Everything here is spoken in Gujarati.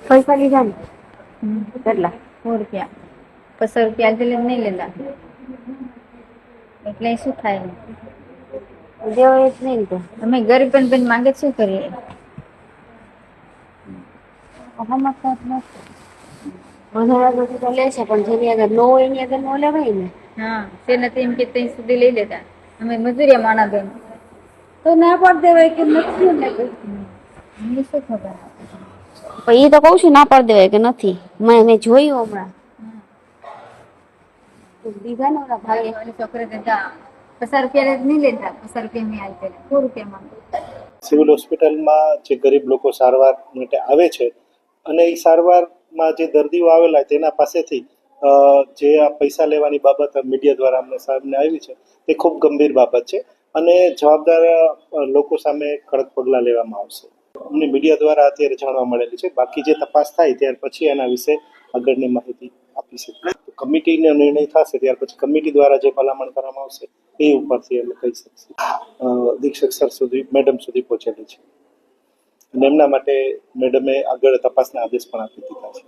પૈસા લીધા ને કેટલા? 100 રૂપિયા. 50 રૂપિયા આજે નહીં લેતા એટલે શું થાય? દેવાય જ નહીં તો અમે ગરીબ બેન માંગે શું કરીએ? સમજતા જ નથી. વધારે બધું તો લે છે પણ જેની આગળ ન હોય એની આગળ ન લેવાય ને. હા તેને તો એમ કે ત્યાં સુધી લઈ લેતા. અમે મજૂરિયા માણા બેન તો ના પાડ દેવાય કે નથી ને અમને શું ખબર. પણ એ તો કઉ છું ના પાડી દેવાય કે નથી. મેં જોયું હમણાં દીધા ને ઓલા ભાઈ છોકરા દેતા 50 રૂપિયા નહીં લેતા. 50 રૂપિયા મેં આવી 100 રૂપિયા માંગતા. સિવિલ હોસ્પિટલમાં જે ગરીબ લોકો સારવાર માટે આવે છે અને એ સારવારમાં જે દર્દીઓ આવેલા તેના પાસેથી જે આ પૈસા લેવાની બાબત મીડિયા દ્વારા અમને સામે આવી છે તે ખૂબ ગંભીર બાબત છે અને જવાબદાર લોકો સામે કડક પગલાં લેવામાં આવશે. અમને મીડિયા દ્વારા અત્યારે જાણવા મળેલી છે. બાકી જે તપાસ થાય ત્યાર પછી એના વિશે આગળની માહિતી આપી શકીએ. કમિટીનો નિર્ણય થશે ત્યાર પછી કમિટી દ્વારા જે ભલામણ કરવામાં આવશે એ ઉપરથી અમે કહી શકીએ. અધિક્ષક સર સુધી મેડમ સુધી પહોંચેલી છે અને એમના માટે મેડમે આગળ તપાસના આદેશ પણ આપી દીધા છે.